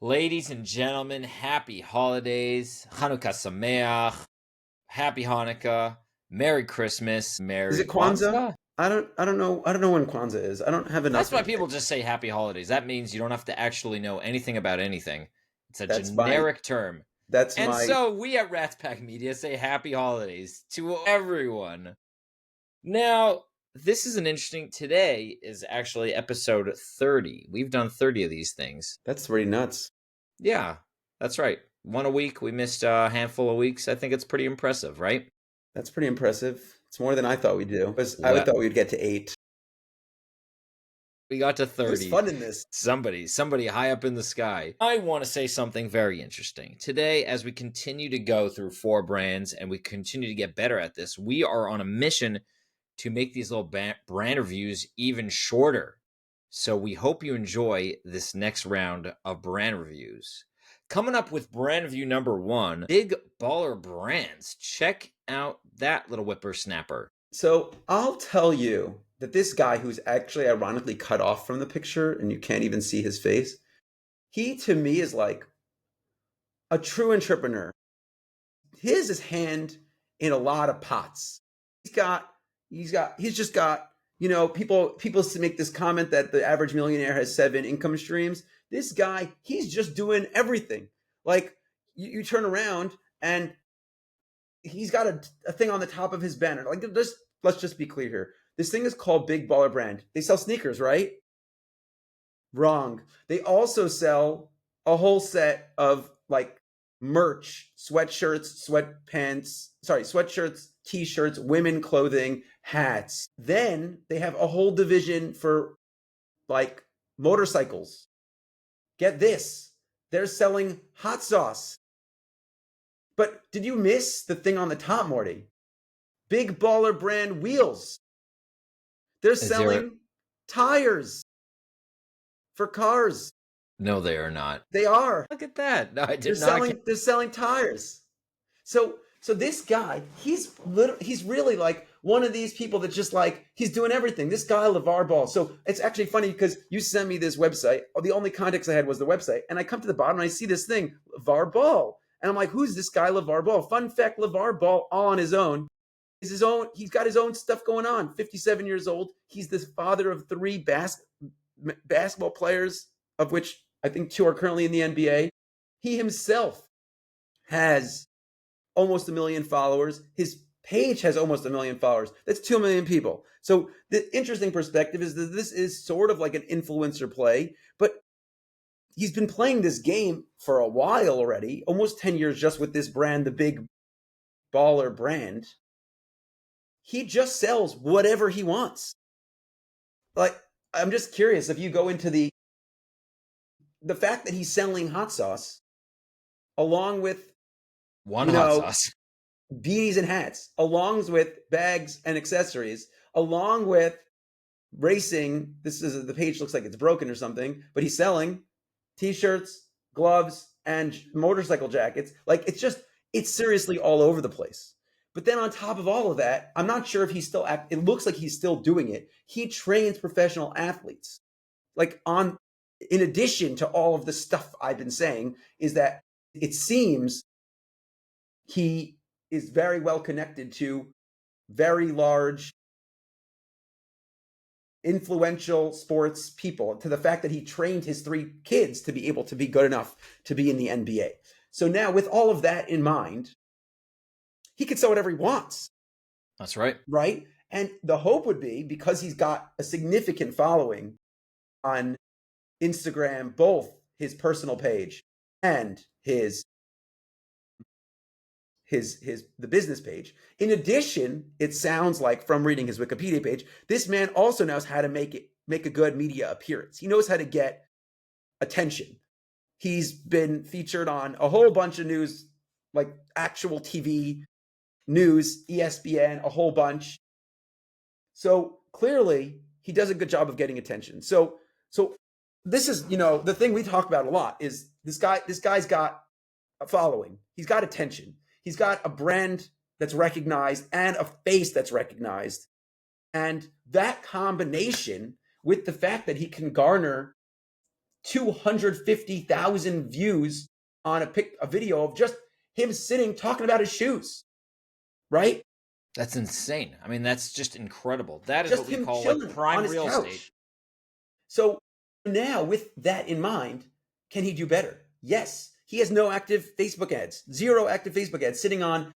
Ladies and gentlemen, happy holidays, Hanukkah Sameach, happy Hanukkah, Merry Christmas, Is Merry it Kwanzaa? Kwanzaa. I don't know. I don't know when Kwanzaa is. I don't have That's enough why of it. people just say happy holidays. That means you don't have to actually know anything about anything. It's a That's my generic term. that's And my so we at Rat Pack Media say happy holidays to everyone. Now, this is an interesting, today is actually episode 30. We've done 30 of these things. that's pretty nuts. Yeah, that's right. One a week. We missed a handful of weeks. I think it's pretty impressive, right? That's pretty impressive. It's more than I thought we'd do. I would Well, thought we'd get to 8. we got to Who's 30. fun in this? Somebody high up in the sky. I want to say something very interesting. Today, as we continue to go through 4 brands and we continue to get better at this, we are on a mission to make these little brand reviews even shorter. So we hope you enjoy this next round of brand reviews. Coming up with brand review number 1, Big Baller Brands. Check out that little whippersnapper. So I'll tell you that this guy who's actually ironically cut off from the picture and you can't even see his face, he to me is like a true entrepreneur. His hand in a lot of pots. He's just got, people make this comment that the average millionaire has 7 income streams. This guy, he's just doing everything. Like you turn around and he's got a thing on the top of his banner. Like let's just be clear here. This thing is called Big Baller Brand. They sell sneakers, right? Wrong. They also sell a whole set of like merch, sweatshirts, t-shirts, women clothing, hats. Then they have a whole division for like motorcycles. Get this. They're selling hot sauce. But did you miss the thing on the top, Morty? Big Baller Brand wheels. They're Is there? selling tires for cars. No, they are not. They are. Look at that. No, I They're did not. selling tires. So this guy, he's really like one of these people that just like he's doing everything. This guy LeVar Ball. So it's actually funny because you sent me this website. The only context I had was the website, and I come to the bottom and I see this thing LeVar Ball, and I'm like, who's this guy LeVar Ball? Fun fact: LeVar Ball, all on his own, is his own. He's got his own stuff going on. 57 years old. He's the father of 3 basketball players, of which I think 2 are currently in the NBA. He himself has almost 1 million followers. His page has almost 1 million followers. That's 2 million people. So the interesting perspective is that this is sort of like an influencer play, but he's been playing this game for a while already, almost 10 years just with this brand, the Big Baller Brand. He just sells whatever he wants. Like, I'm just curious if you go into the fact that he's selling hot sauce along with, One you hot know, sauce. beanies and hats, along with bags and accessories, along with racing. The page looks like it's broken or something, but he's selling t-shirts, gloves, and motorcycle jackets. Like it's seriously all over the place. But then on top of all of that, I'm not sure if he's still it looks like he's still doing it. He trains professional athletes. Like in addition to all of the stuff I've been saying, is that it seems he is very well connected to very large, influential sports people, to the fact that he trained his 3 kids to be able to be good enough to be in the NBA. So now, with all of that in mind, he can sell whatever he wants, That's right. right? And the hope would be, because he's got a significant following on Instagram, both his personal page and the business page. In addition, it sounds like from reading his Wikipedia page, this man also knows how to make a good media appearance. He knows how to get attention. He's been featured on a whole bunch of news, like actual TV news, ESPN, a whole bunch. So clearly he does a good job of getting attention. So this is, the thing we talk about a lot is this guy's got a following. He's got attention. He's got a brand that's recognized and a face that's recognized. And that combination with the fact that he can garner 250,000 views on a video of just him sitting talking about his shoes, right? That's insane. I mean, that's just incredible. That is Just what we him call like chilling on prime his real couch. estate. So now, with that in mind, can he do better? Yes. He has no active Facebook ads, 0 active Facebook ads sitting on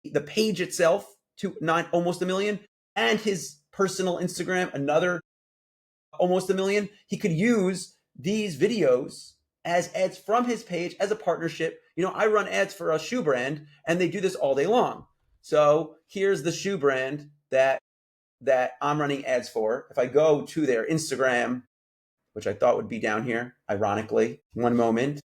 the page itself to almost 1 million, and his personal Instagram, another almost 1 million. He could use these videos as ads from his page as a partnership. You know, I run ads for a shoe brand and they do this all day long. So here's the shoe brand that I'm running ads for. If I go to their Instagram, which I thought would be down here, ironically, one moment,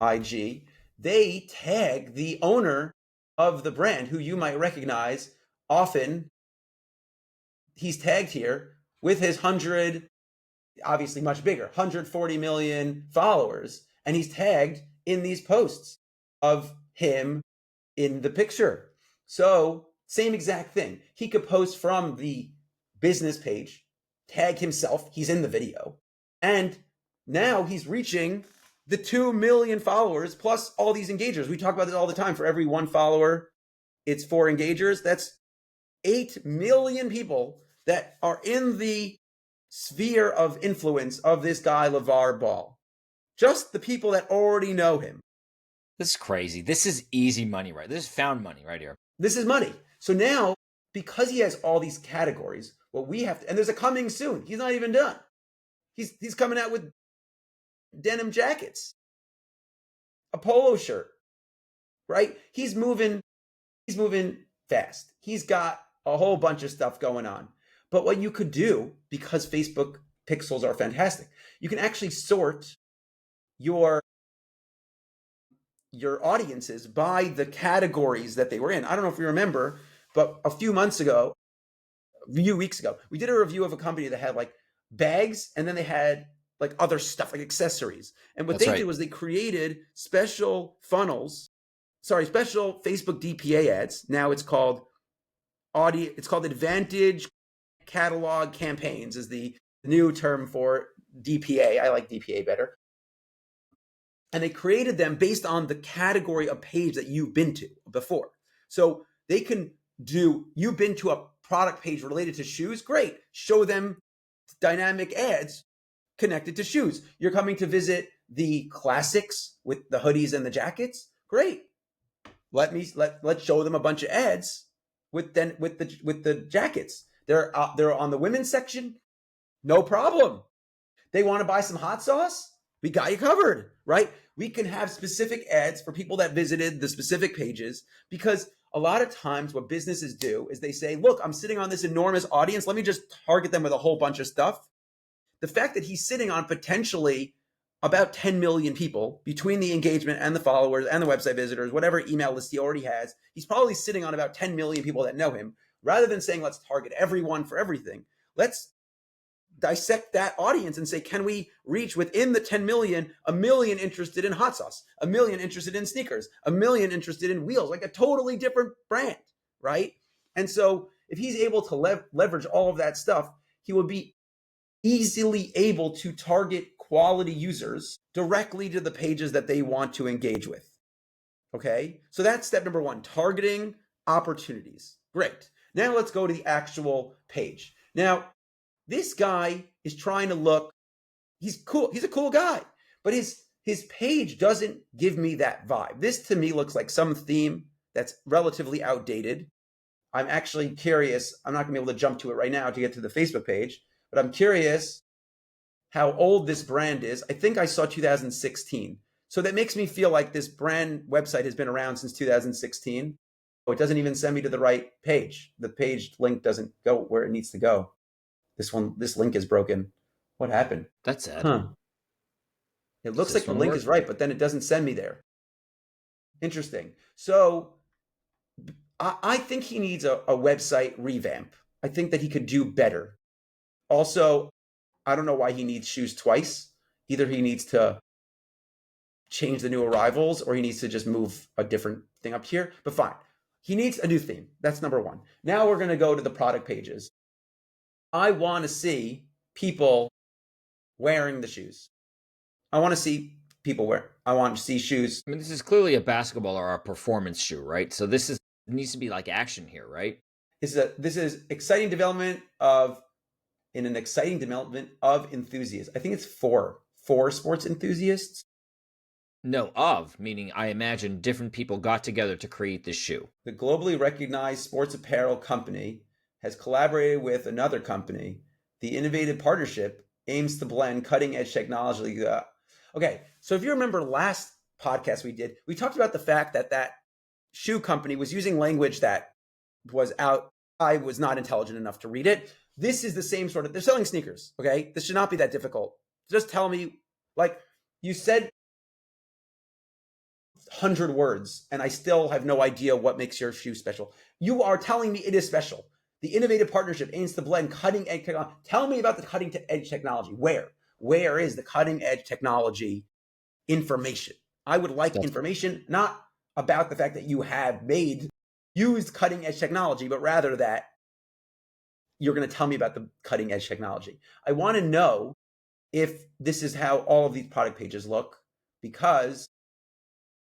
IG, they tag the owner of the brand who you might recognize. Often he's tagged here with his 100, obviously much bigger, 140 million followers. And he's tagged in these posts of him in the picture. So same exact thing. He could post from the business page, tag himself, he's in the video. And now he's reaching the 2 million followers plus all these engagers. We talk about this all the time. For every 1 follower, it's 4 engagers. That's 8 million people that are in the sphere of influence of this guy, LeVar Ball. Just the people that already know him. This is crazy. This is easy money, right? This is found money right here. This is money. So now, because he has all these categories, what we have to, and there's a coming soon. He's not even done. He's coming out with denim jackets, a polo shirt, right? He's moving fast. He's got a whole bunch of stuff going on. But what you could do, because Facebook pixels are fantastic, you can actually sort your audiences by the categories that they were in. I don't know if you remember, but a few weeks ago, we did a review of a company that had like bags, and then they had like other stuff, like accessories. And what they did was they created special special Facebook DPA ads. Now it's called Advantage Catalog Campaigns is the new term for DPA. I like DPA better. And they created them based on the category of page that you've been to before. So they can do, you've been to a product page related to shoes, great. Show them dynamic ads connected to shoes. You're coming to visit the classics with the hoodies and the jackets, great. Let's show them a bunch of ads with the jackets. They're on the women's section, no problem. They want to buy some hot sauce, we got you covered, right? We can have specific ads for people that visited the specific pages, because a lot of times what businesses do is they say, look, I'm sitting on this enormous audience. Let me just target them with a whole bunch of stuff. The fact that he's sitting on potentially about 10 million people between the engagement and the followers and the website visitors, whatever email list he already has, he's probably sitting on about 10 million people that know him. Rather than saying, let's target everyone for everything, let's dissect that audience and say, can we reach within the 10 million, 1 million interested in hot sauce, 1 million interested in sneakers, 1 million interested in wheels, like a totally different brand, right? And so if he's able to leverage all of that stuff, he will be easily able to target quality users directly to the pages that they want to engage with. Okay, so that's step number 1, targeting opportunities. Great. Now let's go to the actual page. Now, this guy is trying to look, he's cool. He's a cool guy, but his page doesn't give me that vibe. This to me looks like some theme that's relatively outdated. I'm actually curious. I'm not gonna be able to jump to it right now to get to the Facebook page, but I'm curious how old this brand is. I think I saw 2016. So that makes me feel like this brand website has been around since 2016. Oh, it doesn't even send me to the right page. The page link doesn't go where it needs to go. This link is broken. What happened? That's sad. Huh. It looks like the link is right, but then it doesn't send me there. Interesting. So I think he needs a website revamp. I think that he could do better. Also, I don't know why he needs shoes twice. Either he needs to change the new arrivals or he needs to just move a different thing up here, but fine. He needs a new theme. That's number 1. Now we're going to go to the product pages. I want to see people wearing the shoes. I want to see people wear. I want to see shoes. I mean, this is clearly a basketball or a performance shoe, right? So this is needs to be like action here, right? This is exciting development of in an exciting development of enthusiasts. I think it's for sports enthusiasts. No, of, meaning I imagine different people got together to create this shoe. The globally recognized sports apparel company has collaborated with another company. The innovative partnership aims to blend cutting edge technology. Okay, so if you remember last podcast we did, we talked about the fact that that shoe company was using language that was out. I was not intelligent enough to read it. This is the same sort of, they're selling sneakers, okay? This should not be that difficult. Just tell me, like you said 100 words, and I still have no idea what makes your shoe special. You are telling me it is special. The innovative partnership aims to blend cutting edge technology. Tell me about the cutting edge technology. Where is the cutting edge technology information? I would like information, not about the fact that you have used cutting edge technology, but rather that you're going to tell me about the cutting edge technology. I want to know if this is how all of these product pages look, because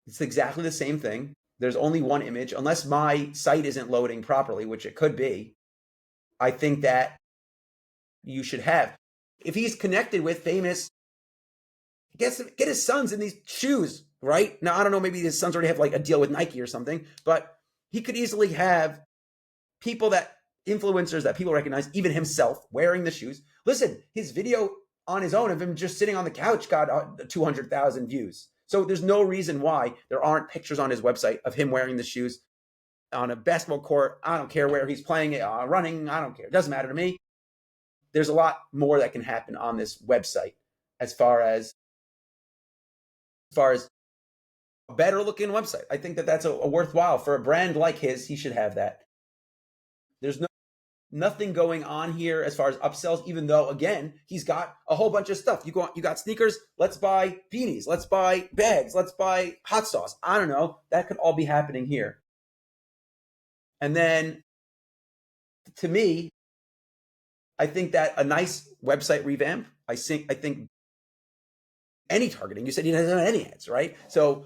it's exactly the same thing. There's only one image, unless my site isn't loading properly, which it could be. I think that you should have. If he's connected with famous, get his sons in these shoes, right? Now, I don't know, maybe his sons already have like a deal with Nike or something, but he could easily have influencers that people recognize, even himself, wearing the shoes. Listen, his video on his own of him just sitting on the couch got 200,000 views. So there's no reason why there aren't pictures on his website of him wearing the shoes on a basketball court. I don't care where he's playing it, running. I don't care. It doesn't matter to me. There's a lot more that can happen on this website as far as a better looking website. I think that that's a worthwhile for a brand like his. He should have that. There's nothing going on here as far as upsells, even though, again, he's got a whole bunch of stuff. You got sneakers, let's buy beanies, let's buy bags, let's buy hot sauce. I don't know. That could all be happening here. And then, to me, I think that a nice website revamp, I think any targeting, you said he doesn't have any ads, right? So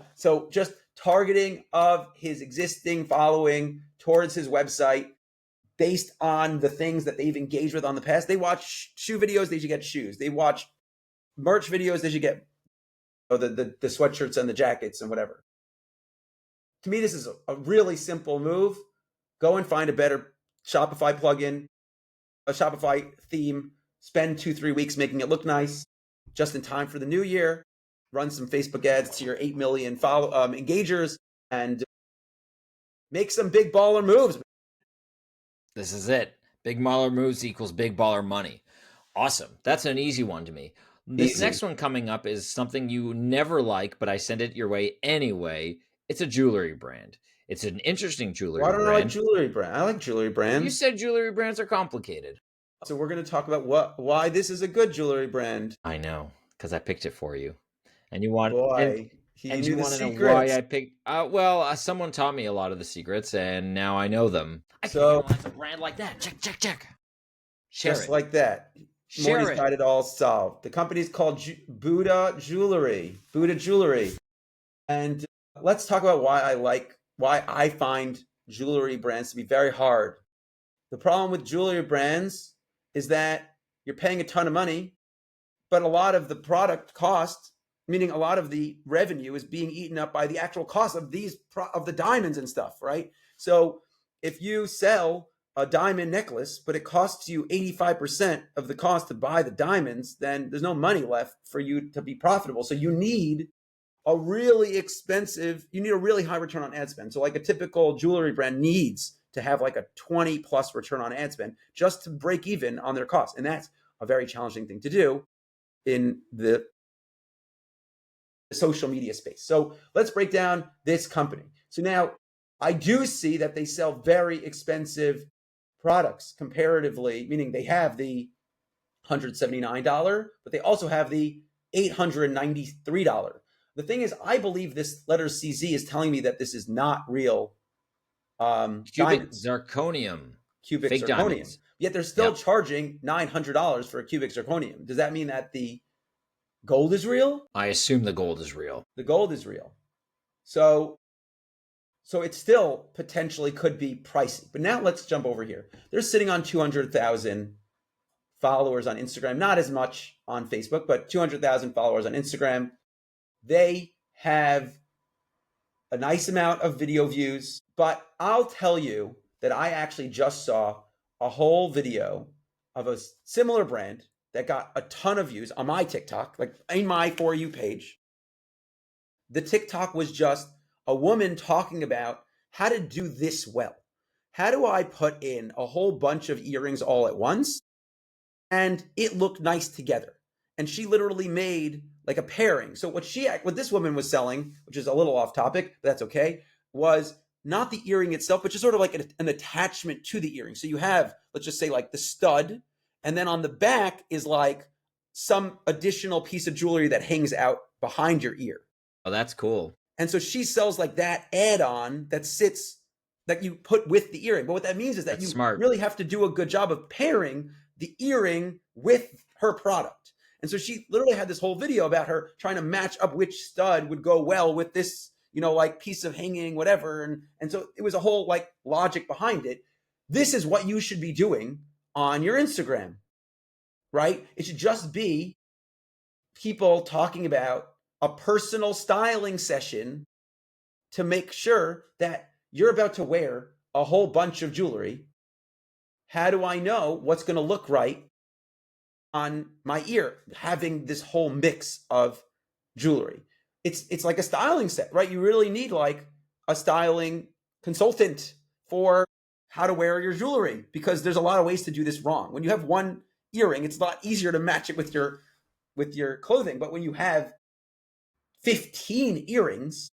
just targeting of his existing following towards his website, based on the things that they've engaged with on the past. They watch shoe videos, they should get shoes. They watch merch videos, they should get the sweatshirts and the jackets and whatever. To me, this is a really simple move. Go and find a better Shopify plugin, a Shopify theme, spend 2-3 weeks making it look nice, just in time for the new year. Run some Facebook ads to your 8 million engagers and make some big baller moves. This is it. Big baller moves equals big baller money. Awesome. That's an easy one to me. This next one coming up is something you never like, but I send it your way anyway. It's a jewelry brand. It's an interesting jewelry brand. Why don't I like jewelry brand? I like jewelry brands. You said jewelry brands are complicated. So we're going to talk about why this is a good jewelry brand. I know, because I picked it for you. And you want... Boy. And you want to know why I picked? Someone taught me a lot of the secrets, and now I know them. I can't analyze a brand like that. Check. Just like that. Morty's got it all solved. The company's called Buddha Jewelry. And let's talk about why I find jewelry brands to be very hard. The problem with jewelry brands is that you're paying a ton of money, but a lot of the product cost, meaning a lot of the revenue, is being eaten up by the actual cost of the diamonds and stuff, right? So if you sell a diamond necklace, but it costs you 85% of the cost to buy the diamonds, then there's no money left for you to be profitable. So you need a really high return on ad spend. So like a typical jewelry brand needs to have like a 20 plus return on ad spend just to break even on their costs. And that's a very challenging thing to do in the social media space. So let's break down this company. So now I do see that they sell very expensive products comparatively, meaning they have the $179, but they also have the $893. The thing is, I believe this letter CZ is telling me that this is not real cubic diamonds. Zirconium. Cubic fake zirconium. Diamonds. Yet they're still charging $900 for a cubic zirconium. Does that mean that the Gold is real? I assume the gold is real. The gold is real. So it still potentially could be pricey. But now let's jump over here. They're sitting on 200,000 followers on Instagram, not as much on Facebook, but 200,000 followers on Instagram. They have a nice amount of video views, but I'll tell you that I actually just saw a whole video of a similar brand that got a ton of views on my TikTok, like in my For You page. The TikTok was just a woman talking about how to do this well. How do I put in a whole bunch of earrings all at once and it looked nice together? And she literally made like a pairing. So what this woman was selling, which is a little off topic, but that's okay, was not the earring itself, but just sort of like an attachment to the earring. So you have, let's just say like the stud, and then on the back is like some additional piece of jewelry that hangs out behind your ear. Oh, that's cool. And so she sells like that add-on that sits, that you put with the earring. But what that means is that you really have to do a good job of pairing the earring with her product. And so she literally had this whole video about her trying to match up which stud would go well with this, like piece of hanging, whatever. And so it was a whole like logic behind it. This is what you should be doing on your Instagram, right? It should just be people talking about a personal styling session to make sure that you're about to wear a whole bunch of jewelry. How do I know what's going to look right on my ear, having this whole mix of jewelry? It's like a styling set, right? You really need like a styling consultant for how to wear your jewelry, because there's a lot of ways to do this wrong. When you have one earring, it's a lot easier to match it with your clothing. But when you have 15 earrings,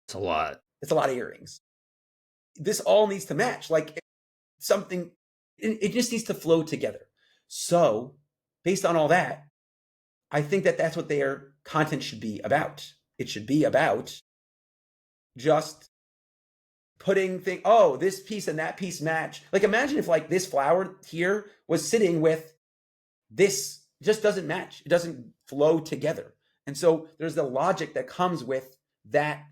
it's a lot. It's a lot of earrings. This all needs to match. Like something, it just needs to flow together. So based on all that, I think that that's what their content should be about. It should be about just putting this piece and that piece match. Like imagine if like this flower here was sitting with this, just doesn't match. It doesn't flow together. And so there's the logic that comes with that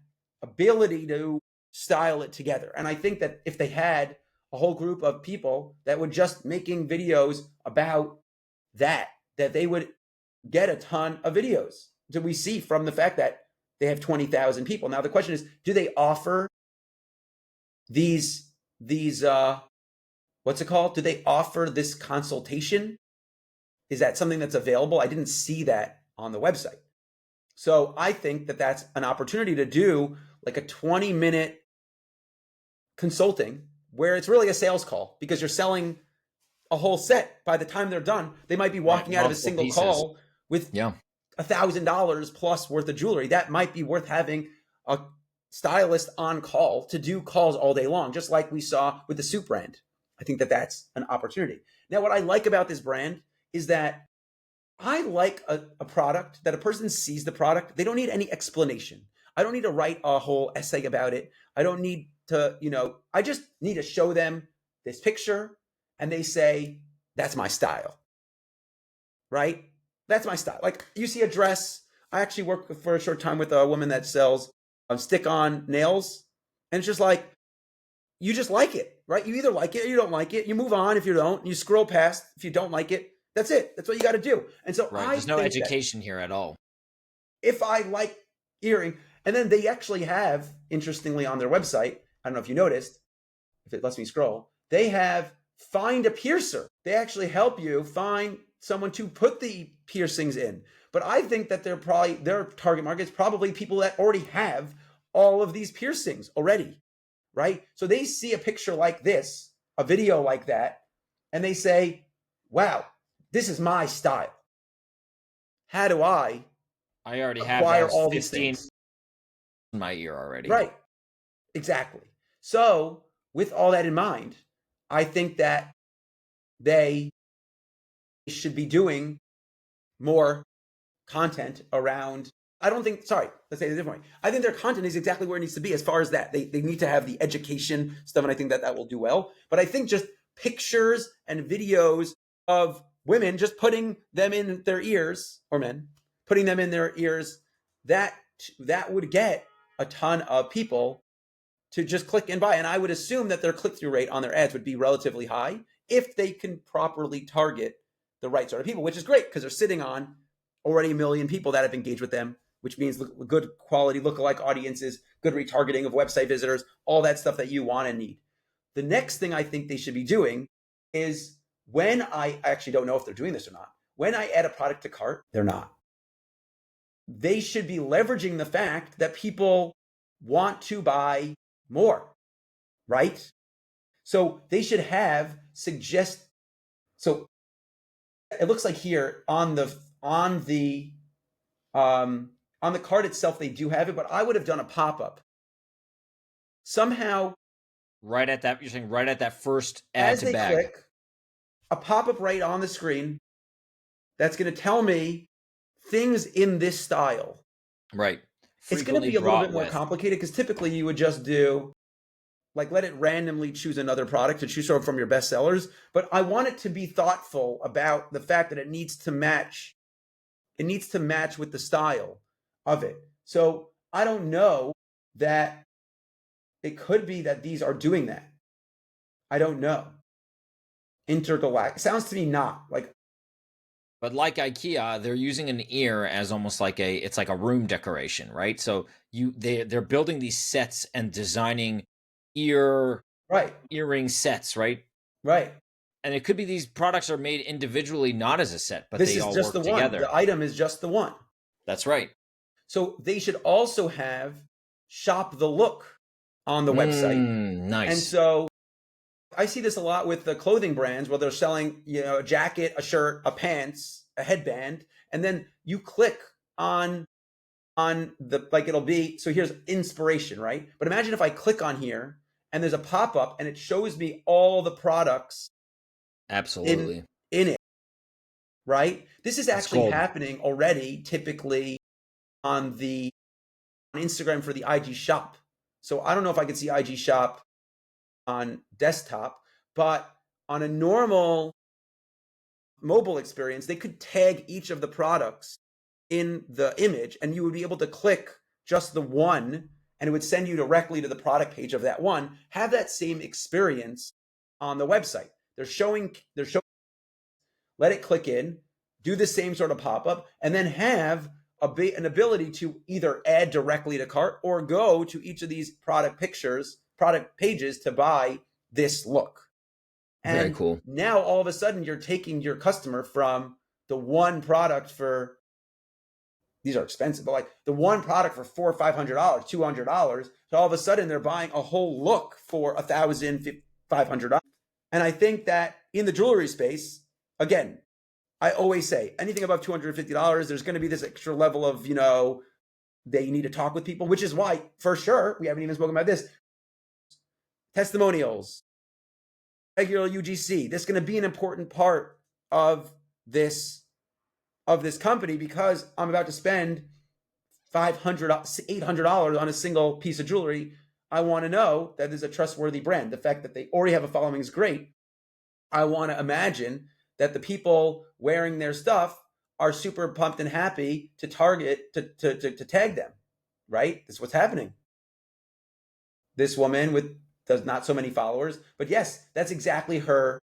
ability to style it together. And I think that if they had a whole group of people that were just making videos about that they would get a ton of videos. So we see from the fact that they have 20,000 people. Now the question is, do they offer these what's it called? Do they offer this consultation? Is that something that's available? I didn't see that on the website. So I think that that's an opportunity to do like a 20-minute consulting where it's really a sales call, because you're selling a whole set. By the time they're done, they might be walking out of a single pieces. Call with $1,000 plus worth of jewelry. That might be worth having a stylist on call to do calls all day long, just like we saw with the Suit brand. I think that that's an opportunity. Now, what I like about this brand is that I like a product that a person sees the product. They don't need any explanation. I don't need to write a whole essay about it. I don't need to, I just need to show them this picture and they say, that's my style, right? That's my style. Like you see a dress. I actually worked for a short time with a woman that sells stick-on nails. And it's just like, you just like it, right? You either like it or you don't like it. You move on if you don't. You scroll past if you don't like it. That's it. That's what you got to do. And so there's no education here at all. If I like earring, and then they actually have, interestingly, on their website, I don't know if you noticed, if it lets me scroll, they have find a piercer. They actually help you find someone to put the piercings in. But I think that their target market is probably people that already have all of these piercings already, right? So they see a picture like this, a video like that, and they say, wow, this is my style. How do I already have all these things in my ear already? Right. Exactly. So with all that in mind, I think that they should be doing more content around. Let's say it a different way. I think their content is exactly where it needs to be as far as that. They need to have the education stuff, and I think that will do well. But I think just pictures and videos of women just putting them in their ears, or men, putting them in their ears, that would get a ton of people to just click and buy. And I would assume that their click-through rate on their ads would be relatively high if they can properly target the right sort of people, which is great because they're sitting on already 1 million people that have engaged with them, which means good quality lookalike audiences, good retargeting of website visitors, all that stuff that you want and need. The next thing I think they should be doing is when I actually don't know if they're doing this or not. When I add a product to cart, they're not. They should be leveraging the fact that people want to buy more, right? So they should have so it looks like here on the card itself they do have it, but I would have done a pop-up somehow right at that. You're saying right at that first add as to they bag. click, a pop-up right on the screen that's going to tell me things in this style. Right. It's going to be a little bit more complicated because typically you would just do like let it randomly choose another product to choose from your best sellers. But I want it to be thoughtful about the fact that it needs to match. It needs to match with the style of it. So I don't know that it could be that these are doing that. I don't know. Intergalactic sounds to me not like. But like IKEA, they're using an ear as almost like it's like a room decoration, right? So they're building these sets and designing earring sets, right? Right. And it could be these products are made individually, not as a set, but this they is all just work the one. together. The item is just the one. That's right. So they should also have shop the look on the website. Nice. And so I see this a lot with the clothing brands where they're selling, a jacket, a shirt, a pants, a headband, and then you click on the it'll be so here's inspiration, right? But imagine if I click on here and there's a pop-up and it shows me all the products absolutely in it, right? This is actually happening already typically on Instagram for the IG shop. So I don't know if I could see IG shop on desktop, but on a normal mobile experience, they could tag each of the products in the image and you would be able to click just the one and it would send you directly to the product page of that one. Have that same experience on the website. They're showing, let it click in, do the same sort of pop-up, and then have an ability to either add directly to cart or go to each of these product pages to buy this look. And very cool. Now all of a sudden you're taking your customer from the one product for, these are expensive, but like the one product for $400 or $500, $200. So all of a sudden they're buying a whole look for $1,000, $500. And I think that in the jewelry space, again, I always say anything above $250, there's going to be this extra level of, they need to talk with people, which is why, for sure, we haven't even spoken about this. Testimonials, regular UGC. This is going to be an important part of this company because I'm about to spend $500, $800 on a single piece of jewelry. I want to know that there's a trustworthy brand. The fact that they already have a following is great. I want to imagine that the people wearing their stuff are super pumped and happy to target, to tag them, right? That's what's happening. This woman does not so many followers, but yes, that's exactly her.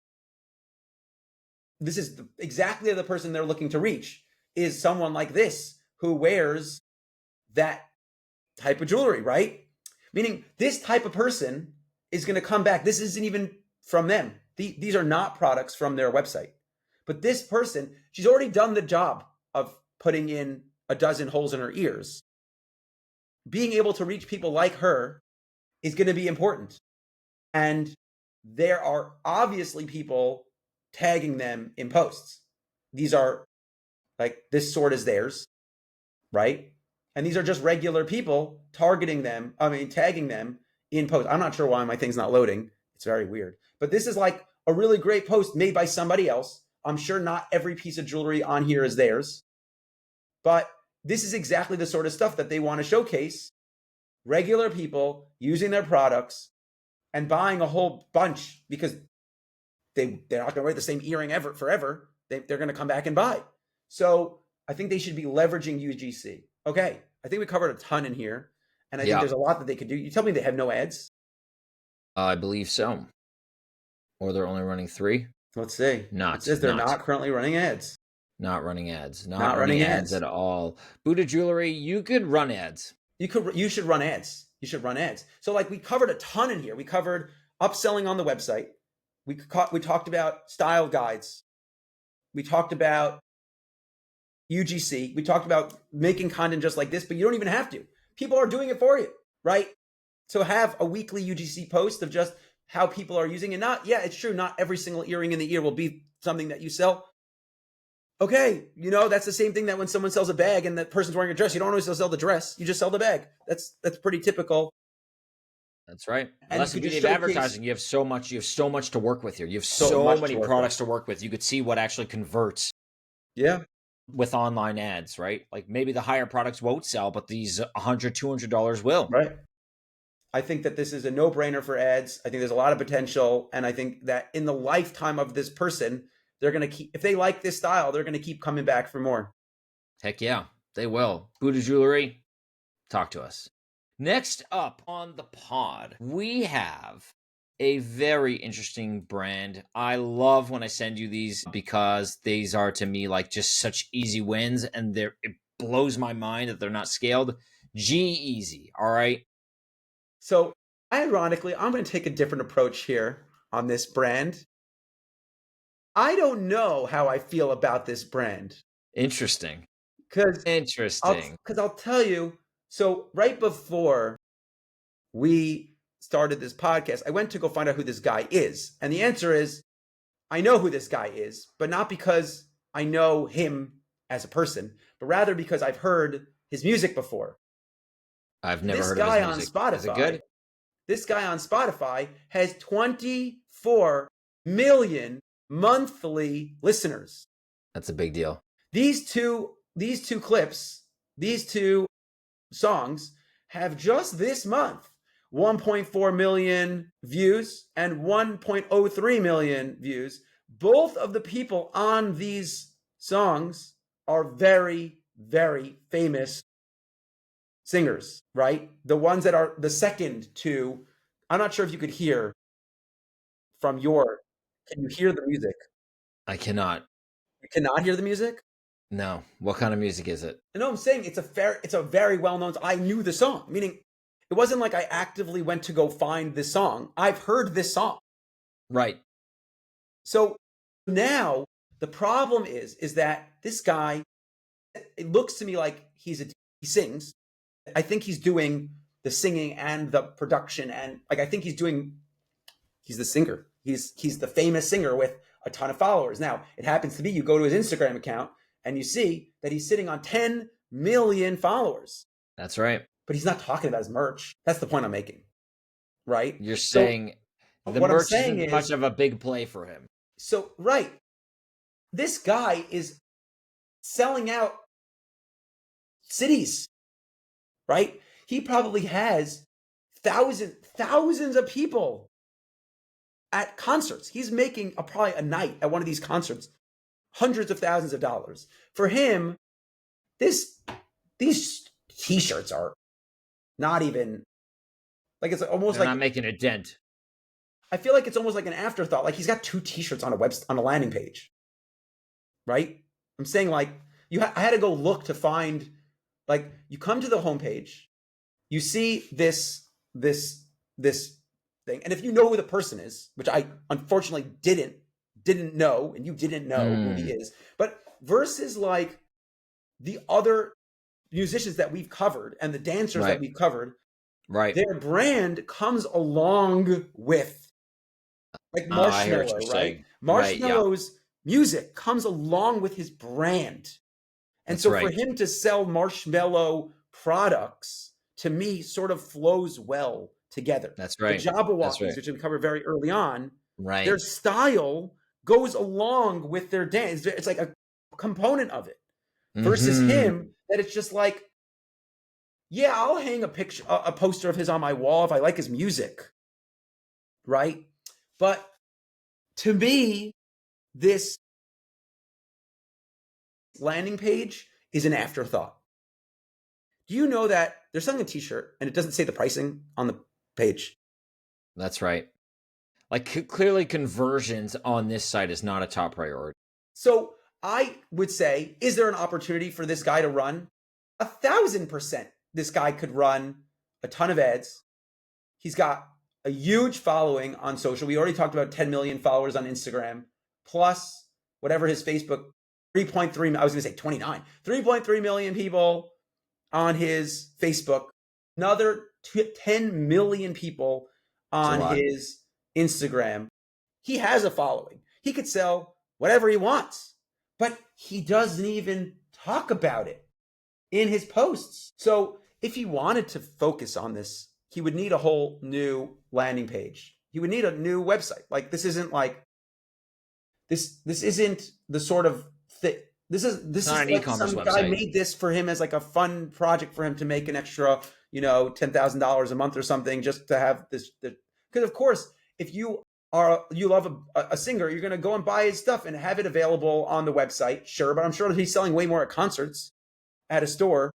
This is exactly the person they're looking to reach, is someone like this who wears that type of jewelry, right? Meaning this type of person is going to come back. This isn't even from them. These are not products from their website. But this person, she's already done the job of putting in a dozen holes in her ears. Being able to reach people like her is going to be important. And there are obviously people tagging them in posts. These are like, this sword is theirs, right? And these are just regular people tagging them in posts. I'm not sure why my thing's not loading. It's very weird. But this is like a really great post made by somebody else. I'm sure not every piece of jewelry on here is theirs, but this is exactly the sort of stuff that they want to showcase. Regular people using their products and buying a whole bunch because they're not going to wear the same earring forever. They're going to come back and buy. So I think they should be leveraging UGC. Okay, I think we covered a ton in here, and I think Yeah, there's a lot that they could do. You tell me they have no ads? I believe so. Or they're only running 3. Let's see. It Not, says they're not, not currently running ads. not running ads. Not Not running running ads ads. at all. Buddha Jewelry, you could run ads. You should run ads. You should run ads. So like we covered a ton in here. We covered upselling on the website. We talked about style guides. We talked about UGC. We talked about making content just like this, but you don't even have to. People are doing it for you, right? So have a weekly UGC post of just how people are using it. Not, yeah, it's true. Not every single earring in the ear will be something that you sell. Okay, that's the same thing that when someone sells a bag and that person's wearing a dress, you don't always sell the dress. You just sell the bag. That's pretty typical. That's right. And That's the beauty of advertising. You have so much to work with here. You have so many products to work with. You could see what actually converts. Yeah. With online ads, right? Like maybe the higher products won't sell, but these $100, $200 will. Right. I think that this is a no-brainer for ads. I think there's a lot of potential. And I think that in the lifetime of this person, they're going to keep, if they like this style, they're going to keep coming back for more. Heck yeah, they will. Buddha Jewelry, talk to us. Next up on the pod, we have a very interesting brand. I love when I send you these because these are to me like just such easy wins, and it blows my mind that they're not scaled. G-Eazy, all right? So ironically, I'm going to take a different approach here on this brand. I don't know how I feel about this brand. Interesting. Because I'll tell you, so right before we started this podcast, I went to go find out who this guy is. And the answer is, I know who this guy is, but not because I know him as a person, but rather because I've heard his music before. I've never heard of his music. This guy on Spotify, is it good? This guy on Spotify has 24 million monthly listeners. That's a big deal. These two clips, these two songs have just this month 1.4 million views and 1.03 million views. Both of the people on these songs are very, very famous singers, right? The ones that are the second to, I'm not sure if you could hear from can you hear the music? I cannot. You cannot hear the music? No. What kind of music is it? No, I'm saying it's a very well-known, I knew the song, meaning it wasn't like I actively went to go find this song. I've heard this song. Right. So now the problem is that this guy, it looks to me like he sings. I think he's doing the singing and the production, and like I think he's the singer. He's the famous singer with a ton of followers. Now, it happens to be you go to his Instagram account and you see that he's sitting on 10 million followers. That's right. But he's not talking about his merch. That's the point I'm making. Right? You're saying the merch isn't much of a big play for him. So, right. This guy is selling out cities. Right? He probably has thousands of people at concerts. He's making probably a night at one of these concerts, hundreds of thousands of dollars. For him, these t-shirts are not even like, it's almost They're not making a dent. I feel like it's almost like an afterthought. Like he's got 2 t-shirts on a landing page. Right? I'm saying like I had to go look to find, like, you come to the homepage, you see this thing, and if you know who the person is, which I unfortunately didn't know, and you didn't know who he is, but versus like the other musicians that we've covered and the dancers that we've covered, right, their brand comes along with, like, Marshmello, right? Marshmello's music comes along with his brand. And so for him to sell Marshmello products, to me, sort of flows well together. That's right. The Jabberwockies, right. which we covered very early on, right, their style goes along with their dance. It's like a component of it. Versus him, that it's just like, yeah, I'll hang a poster of his on my wall if I like his music, right? But to me, this landing page is an afterthought. Do you know that they're selling a t-shirt and it doesn't say the pricing on the page? That's right. Like clearly conversions on this site is not a top priority. So I would say, is there an opportunity for this guy to run? 1,000%. This guy could run a ton of ads. He's got a huge following on social. We already talked about 10 million followers on Instagram, plus whatever his Facebook, 3.3, I was going to say 29, 3.3 million people on his Facebook, another 10 million people on his Instagram. He has a following. He could sell whatever he wants, but he doesn't even talk about it in his posts. So if he wanted to focus on this, he would need a whole new landing page. He would need a new website. Like this isn't like this isn't the sort of thing. This is an like e-commerce some website. guy made this for him as like a fun project for him to make an extra, $10,000 a month or something, just to have this. Because of course, if you love a singer, you're going to go and buy his stuff and have it available on the website. Sure, but I'm sure he's selling way more at concerts, at a store.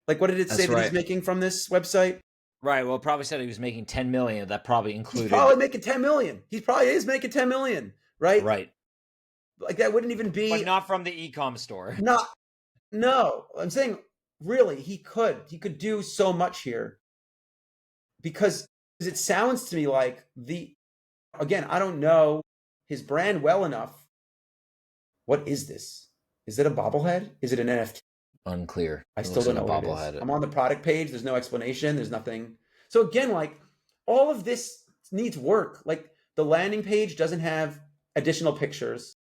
Like, what did it say that he's making from this website? Right. Well, it probably said he was making 10 million. That probably included. He's probably making 10 million. He probably is making 10 million, right? Right. Like that wouldn't even be. But not from the e-com store. No. I'm saying, really, he could do so much here, because it sounds to me like again, I don't know his brand well enough. What is this? Is it a bobblehead? Is it an NFT? Unclear. I still don't know what it is. I'm on the product page. There's no explanation. There's nothing. So again, like all of this needs work. Like the landing page doesn't have additional pictures.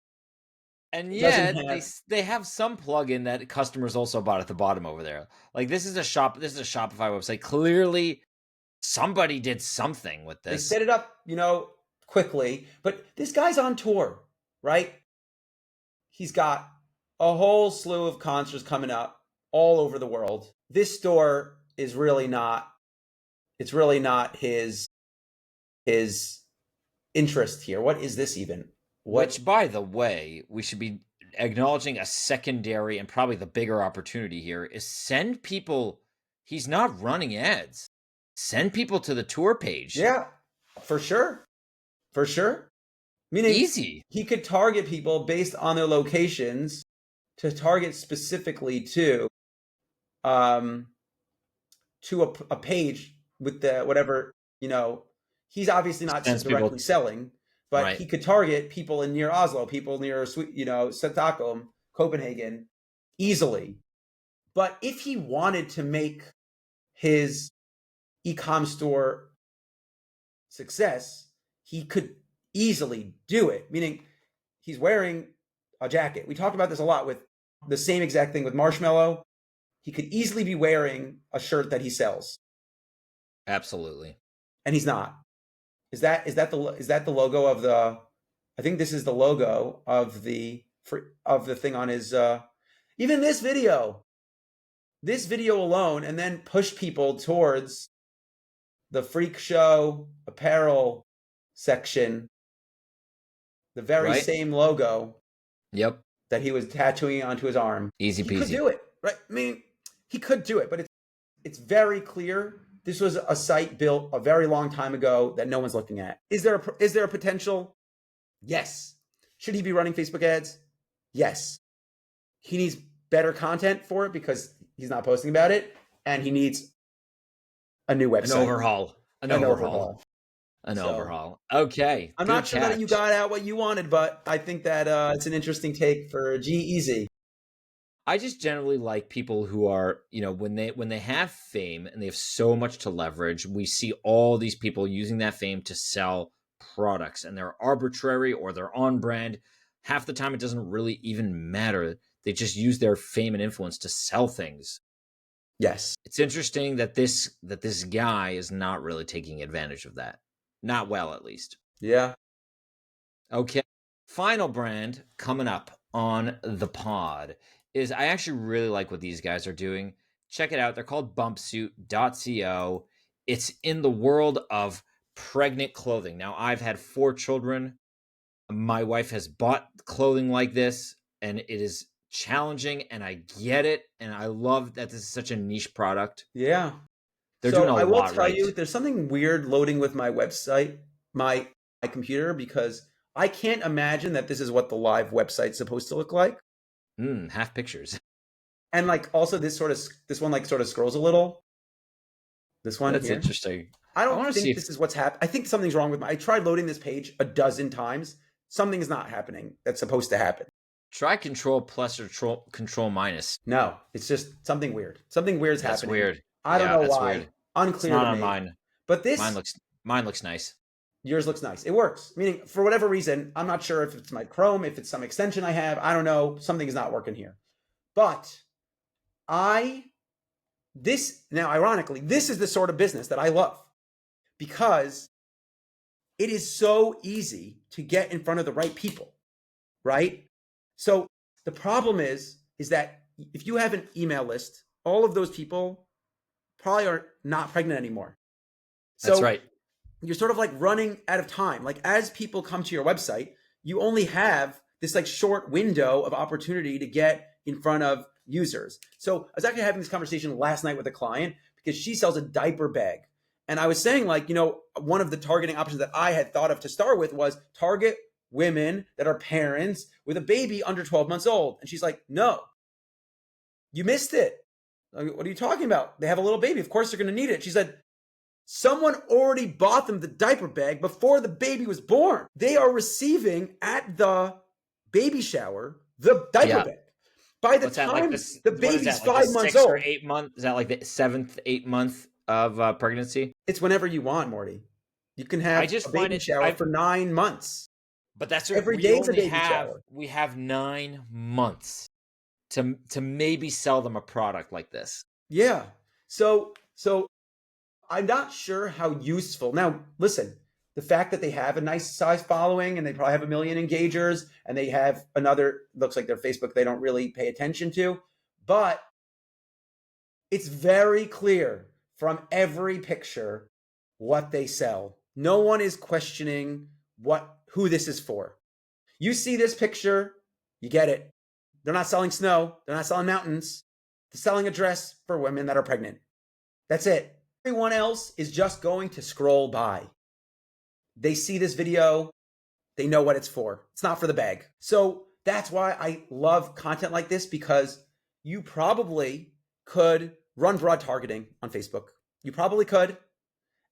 And yet they have some plugin that customers also bought at the bottom over there. Like this is a Shopify website. Clearly somebody did something with this. They set it up, quickly, but this guy's on tour, right? He's got a whole slew of concerts coming up all over the world. This store is really not his interest here. What is this even? Which, by the way, we should be acknowledging a secondary and probably the bigger opportunity here is send people. He's not running ads. Send people to the tour page. Yeah, for sure. For sure. Meaning easy. He could target people based on their locations to target specifically to a page with the whatever, he's obviously not directly selling, but right. He could target people near Oslo, people near, Stockholm, Copenhagen easily. But if he wanted to make his e-com store success, he could easily do it. Meaning he's wearing a jacket. We talked about this a lot with the same exact thing with Marshmello. He could easily be wearing a shirt that he sells. Absolutely. And he's not. Is that the logo of the? I think this is the logo of the thing on his. Even this video alone, and then push people towards the Freak Show apparel section. The very same logo. Yep. That he was tattooing onto his arm. Easy peasy. He could do it, right? I mean, he could do it, but it's very clear. This was a site built a very long time ago that no one's looking at. Is there a potential? Yes. Should he be running Facebook ads? Yes. He needs better content for it because he's not posting about it, and he needs a new website. An overhaul. Okay. I'm not sure that you got out what you wanted, but I think that it's an interesting take for G-Eazy. I just generally like people who are, when they have fame and they have so much to leverage, we see all these people using that fame to sell products, and they're arbitrary or they're on brand. Half the time it doesn't really even matter. They just use their fame and influence to sell things. Yes. It's interesting that this guy is not really taking advantage of that. Not well, at least. Yeah. Okay. Final brand coming up on the pod is, I actually really like what these guys are doing. Check it out. They're called bumpsuit.co. It's in the world of pregnant clothing. Now, I've had 4 children. My wife has bought clothing like this, and it is challenging, and I get it. And I love that this is such a niche product. Yeah. They're So doing a I will lot tell right. you, there's something weird loading with my website, my computer, because I can't imagine that this is what the live website's supposed to look like. Half pictures. And like also this one like sort of scrolls a little. This one That's here. interesting. I I don't want to see think if this is what's happening. I think something's wrong with I tried loading this page a dozen times. Something's not happening that's supposed to happen. try Control Plus or Control Minus. No, it's just something weird. Something weird's That's happening. weird. I don't Yeah, know that's why. weird. It's Unclear not to on me. mine. But Mine looks nice. yours looks nice. It works. Meaning, for whatever reason, I'm not sure if it's my Chrome, if it's some extension I have. I don't know. Something is not working here. But now, ironically, this is the sort of business that I love because it is so easy to get in front of the right people, right? So the problem is that if you have an email list, all of those people probably are not pregnant anymore. So That's right. you're sort of like running out of time. Like as people come to your website, you only have this like short window of opportunity to get in front of users. So I was actually having this conversation last night with a client because she sells a diaper bag. And I was saying like, one of the targeting options that I had thought of to start with was target women that are parents with a baby under 12 months old. And she's like, no, you missed it. Like, what are you talking about? They have a little baby. Of course they're going to need it. She said, someone already bought them the diaper bag before the baby was born. They are receiving at the baby shower the diaper bag. By the time the baby's 5 months old. 6 or 8 months? Is that like the 7th, 8th month of pregnancy? It's whenever you want, Morty. You can have a baby shower for 9 months. But that's every day's a baby shower. We have 9 months to maybe sell them a product like this. Yeah. So I'm not sure how useful. Now, listen, the fact that they have a nice size following and they probably have 1 million engagers and they have looks like their Facebook they don't really pay attention to, but it's very clear from every picture what they sell. No one is questioning who this is for. You see this picture, you get it. They're not selling snow. They're not selling mountains. They're selling a dress for women that are pregnant. That's it. Everyone else is just going to scroll by. They see this video. They know what it's for. It's not for the bag. So that's why I love content like this, because you probably could run broad targeting on Facebook. You probably could.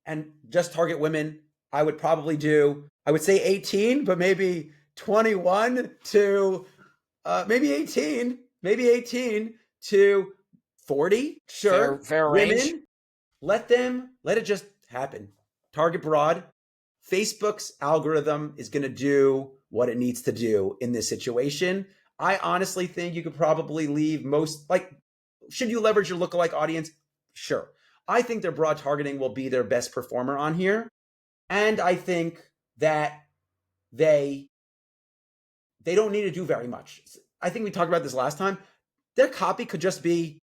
And just target women. I would say 18, but maybe 21 to maybe 18 to 40. Sure. Fair women, range. Let it just happen. Target broad. Facebook's algorithm is going to do what it needs to do in this situation. I honestly think you could probably leave should you leverage your lookalike audience? Sure. I think their broad targeting will be their best performer on here. And I think that they don't need to do very much. I think we talked about this last time. Their copy could just be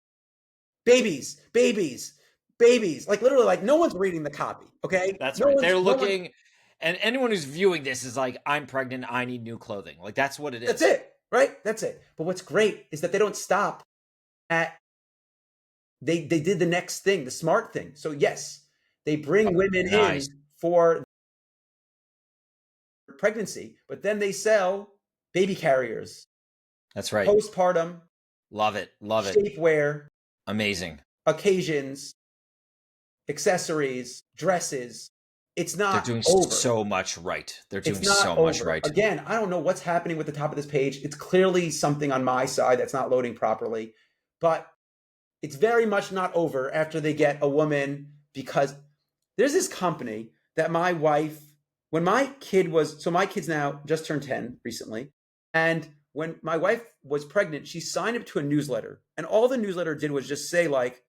babies. Like literally, like no one's reading the copy. Okay. That's right. They're looking, and anyone who's viewing this is like, I'm pregnant. I need new clothing. Like that's what it is. That's it. Right. That's it. But what's great is that they don't stop at, they did the next thing, the smart thing. So yes, they bring women in for pregnancy, but then they sell baby carriers. That's right. Postpartum. Love it. Shapewear. Amazing. Occasions. Accessories. Dresses. It's not They're doing over. so much right. They're doing so much right. Again, I don't know what's happening with the top of this page. It's clearly something on my side that's not loading properly, but it's very much not over after they get a woman, because there's this company that my wife, when my kids now just turned 10 recently. And when my wife was pregnant, she signed up to a newsletter, and all the newsletter did was just say like,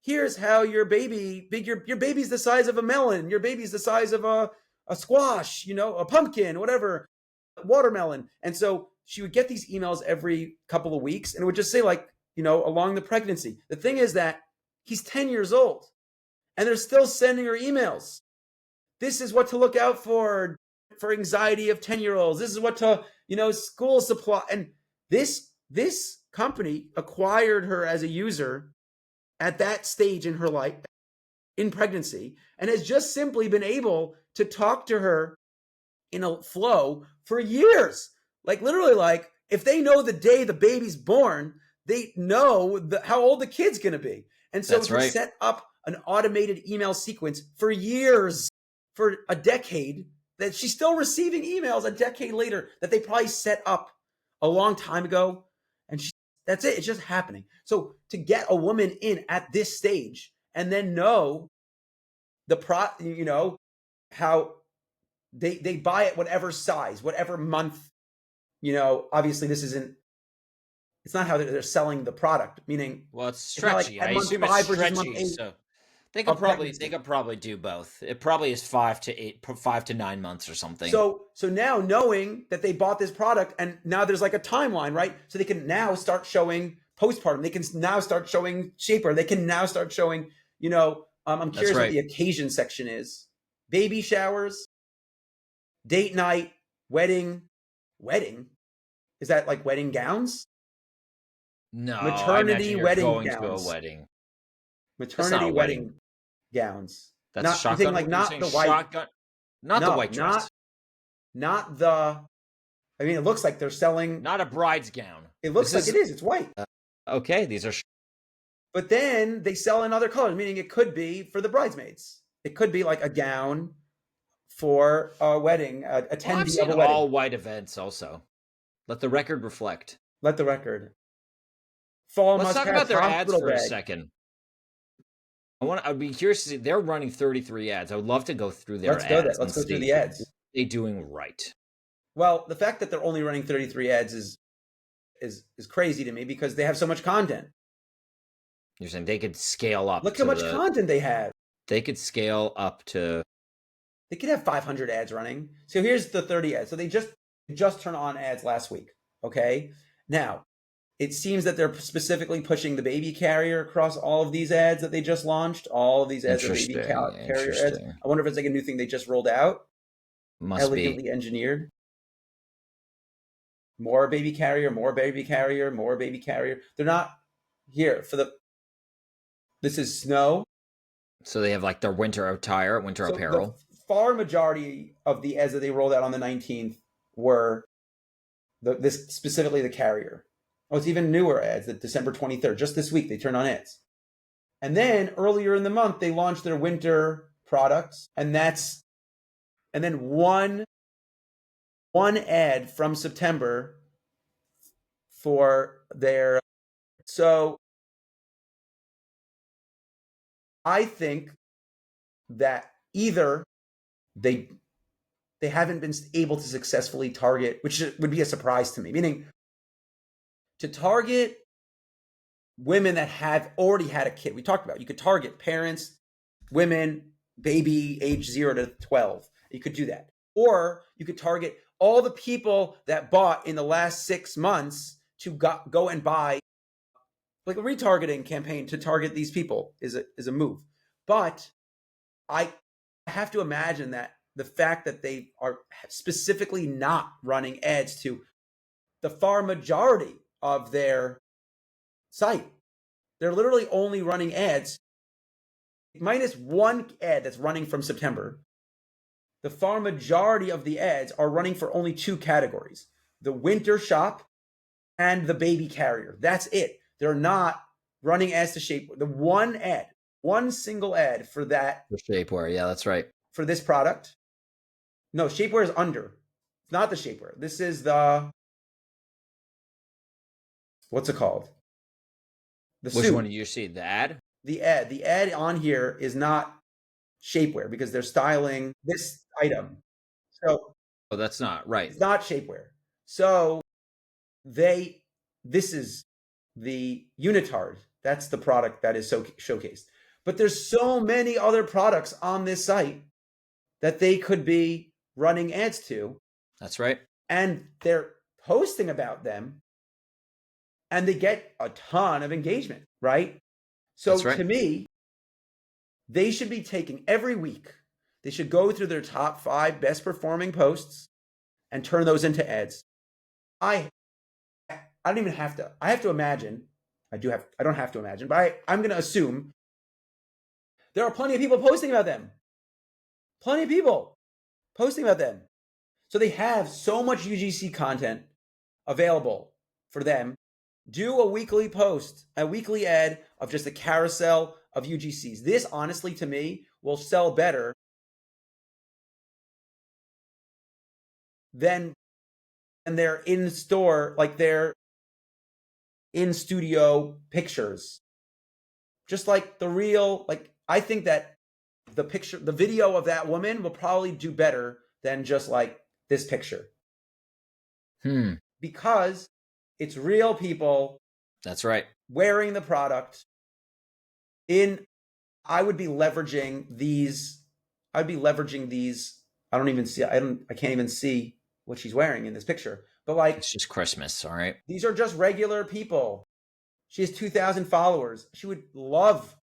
here's how your baby's the size of a melon. Your baby's the size of a squash, a pumpkin, whatever, watermelon. And so she would get these emails every couple of weeks, and it would just say like, along the pregnancy. The thing is that he's 10 years old and they're still sending her emails. This is what to look out for anxiety of 10-year-olds. This is what to, school supply. And this this company acquired her as a user at that stage in her life, in pregnancy, and has just simply been able to talk to her in a flow for years. Like literally, like if they know the day the baby's born, they know how old the kid's going to be. And so to set up an automated email sequence for years, for a decade, that she's still receiving emails a decade later that they probably set up a long time ago. And that's it. It's just happening. So to get a woman in at this stage and then know how they buy it whatever size, whatever month, obviously it's not how they're selling the product, meaning well, it's stretchy. I assume it's stretchy. So they could probably do both. It probably is 5 to 9 months or something. So now knowing that they bought this product and now there's like a timeline, right? So they can now start showing postpartum. They can now start showing shapewear. They can now start showing, I'm curious what the occasion section is. Baby showers, date night, wedding. Is that like wedding gowns? No, maternity wedding going gowns. To a wedding. Maternity wedding gowns. That's not, a shotgun. Like not the white shotgun. Not the white dress. Not the. I mean, it looks like they're selling. Not a bride's gown. It looks like it is. It's white. Okay, these are. But then they sell in other colors, meaning it could be for the bridesmaids. It could be like a gown for a wedding, attendee of a wedding. All white events also. Let the record reflect. Let the record. Let's talk about their ads for a second. I'd be curious to see. They're running 33 ads. I would love to go through their ads. Let's go through the ads. What are they doing right? Well, the fact that they're only running 33 ads is crazy to me because they have so much content. You're saying they could scale up. Look how much content they have. They could scale up to. They could have 500 ads running. So here's the 30 ads. So they just turned on ads last week. Okay. Now, it seems that they're specifically pushing the baby carrier across all of these ads that they just launched. All of these ads are baby carrier ads. I wonder if it's like a new thing they just rolled out. Elegantly engineered. More baby carrier, more baby carrier, more baby carrier. They're not here for this is snow. So they have like their winter attire, winter apparel. The far majority of the ads that they rolled out on the 19th were specifically the carrier. Oh, it's even newer ads, that December 23rd. Just this week, they turned on ads. And then earlier in the month, they launched their winter products. And then one ad from September for their. So I think that either they haven't been able to successfully target, which would be a surprise to me, meaning to target women that have already had a kid. We talked about, you could target parents, women, baby age 0 to 12. You could do that. Or you could target all the people that bought in the last 6 months to go and buy. Like a retargeting campaign to target these people is a move. But I have to imagine that the fact that they are specifically not running ads to the far majority of their site. They're literally only running ads, minus one ad that's running from September. The far majority of the ads are running for only 2 categories: the winter shop and the baby carrier. That's it. They're not running ads to shapewear. The one single ad for that. For shapewear, yeah, that's right. For this product. No, shapewear is under. It's not the shapewear. This is what's it called? Which one do you see? The ad? The ad on here is not shapewear because they're styling this item. So that's not right. It's not shapewear. So this is the unitard. That's the product that is so showcased. But there's so many other products on this site that they could be running ads to. That's right. And they're posting about them. And they get a ton of engagement, right? So to me, they should be taking every week, they should go through their top 5 best performing posts and turn those into ads. I I don't even have to. I have to imagine. I don't have to imagine, but I'm going to assume there are plenty of people posting about them. Plenty of people posting about them. So they have so much UGC content available for them. Do a weekly post, a weekly ad of just a carousel of UGCs. This, honestly, to me, will sell better than their in-store, like their in-studio pictures. Just like the real, like, I think that the video of that woman will probably do better than just like this picture. Because it's real people. That's right. Wearing the product. I would be leveraging these. I can't even see what she's wearing in this picture. But like, it's just Christmas, all right? These are just regular people. She has 2,000 followers. She would love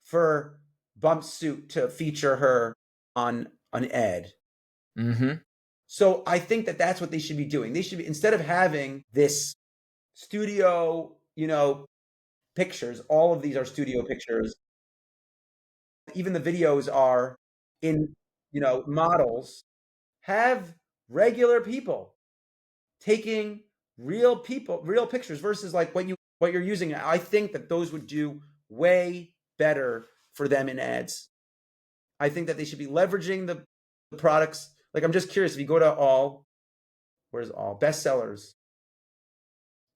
for Bumpsuit to feature her on an ad. So I think that that's what they should be doing. They should be, instead of having this studio, pictures, all of these are studio pictures. Even the videos are in, models. Have regular people taking real pictures versus like what you're using. I think that those would do way better for them in ads. I think that they should be leveraging the products. Like, I'm just curious, if you go to where's all bestsellers?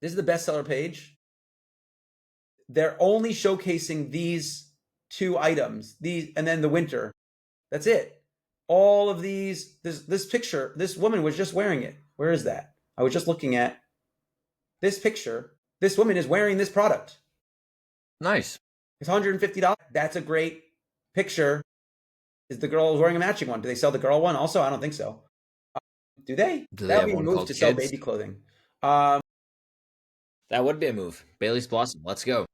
This is the bestseller page. They're only showcasing these 2 items, and then the winter. That's it. All of these, this picture, this woman was just wearing it. Where is that? I was just looking at this picture. This woman is wearing this product. Nice. It's $150. That's a great picture. Is the girl wearing a matching one? Do they sell the girl one also? I don't think so. Do they? That would be a move to sell baby clothing. That would be a move. Bailey's Blossom. Let's go.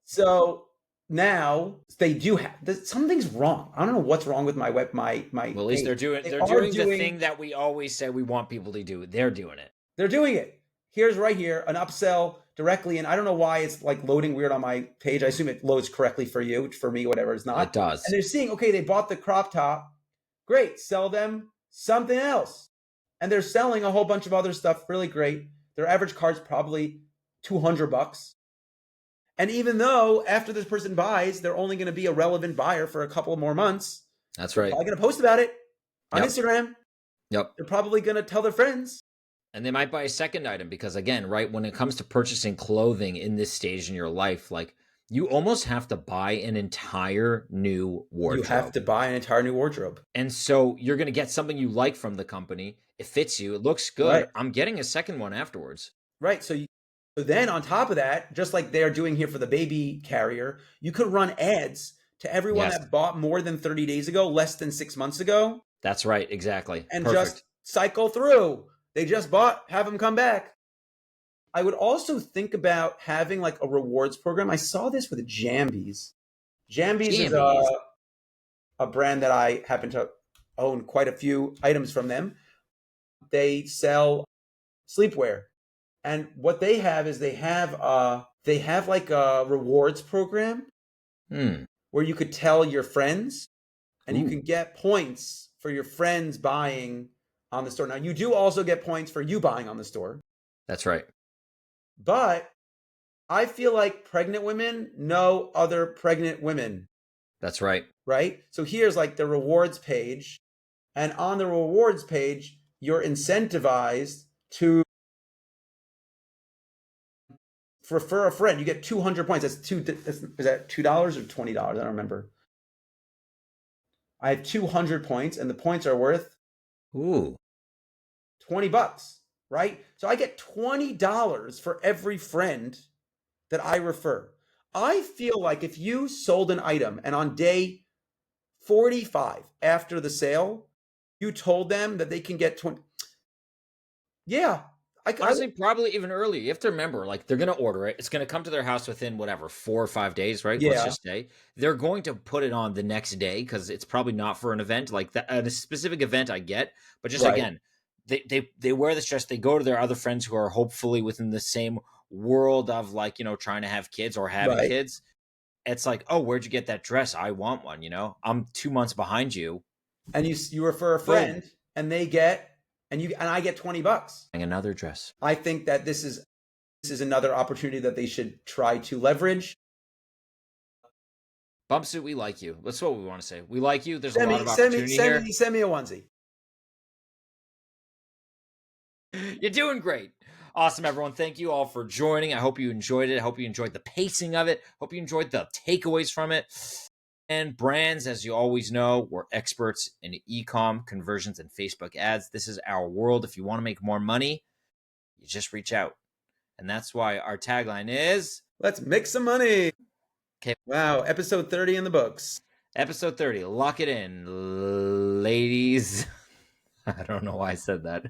So now they do have something's wrong. I don't know what's wrong with my web. My. Well, at least they're doing the thing that we always say we want people to do. They're doing it. They're doing it. Here's right here an upsell directly, and I don't know why it's like loading weird on my page. I assume it loads correctly for you, for me, whatever it's not. It does. And they're seeing, okay, they bought the crop top. Great, sell them something else. And they're selling a whole bunch of other stuff. Really great. Their average card's probably $200. And even though after this person buys, they're only going to be a relevant buyer for a couple more months. That's right. They're probably going to post about it on Instagram. Yep. They're probably going to tell their friends. And they might buy a second item because, again, right, when it comes to purchasing clothing in this stage in your life, like, you almost have to buy an entire new wardrobe. You have to buy an entire new wardrobe. And so you're going to get something you like from the company. It fits you. It looks good. Right. I'm getting a second one afterwards. Right. So then on top of that, just like they're doing here for the baby carrier, you could run ads to everyone that bought more than 30 days ago, less than 6 months ago. That's right. Exactly. And just cycle through. They just bought, have them come back. I would also think about having like a rewards program. I saw this with Jambies. Jambies is a brand that I happen to own quite a few items from them. They sell sleepwear. And what they have is they have like a rewards program where you could tell your friends and you can get points for your friends buying on the store. Now, you do also get points for you buying on the store. That's right. But I feel like pregnant women know other pregnant women. That's right. Right? So here's like the rewards page. And on the rewards page, you're incentivized to refer a friend. You get 200 points. Is that $2 or $20? I don't remember. I have 200 points, and the points are worth $20, right? So I get $20 for every friend that I refer. I feel like if you sold an item and on day 45 after the sale, you told them that they can get 20. Yeah. Honestly, probably even earlier. You have to remember, like, they're going to order it. It's going to come to their house within, 4 or 5 days, right? Yeah. Let's just say. They're going to put it on the next day because it's probably not for an event. Like, a specific event I get. But just, again, they wear this dress. They go to their other friends who are hopefully within the same world of like, trying to have kids or having Right. kids, it's like, oh, where'd you get that dress? I want one. I'm 2 months behind you. And you refer a Boom. friend, and they get, and I get $20. Another dress. I think that this is another opportunity that they should try to leverage. Bumpsuit, we like you. That's what we want to say. We like you. There's a Send lot me, of send me, opportunity send here. me, send me a onesie. You're doing great. Awesome, everyone. Thank you all for joining. I hope you enjoyed it. I hope you enjoyed the pacing of it. Hope you enjoyed the takeaways from it. And brands, as you always know, we're experts in e-com, conversions, and Facebook ads. This is our world. If you want to make more money, you just reach out. And that's why our tagline is... Let's make some money. Okay. Wow, episode 30 in the books. Episode 30. Lock it in, ladies. I don't know why I said that.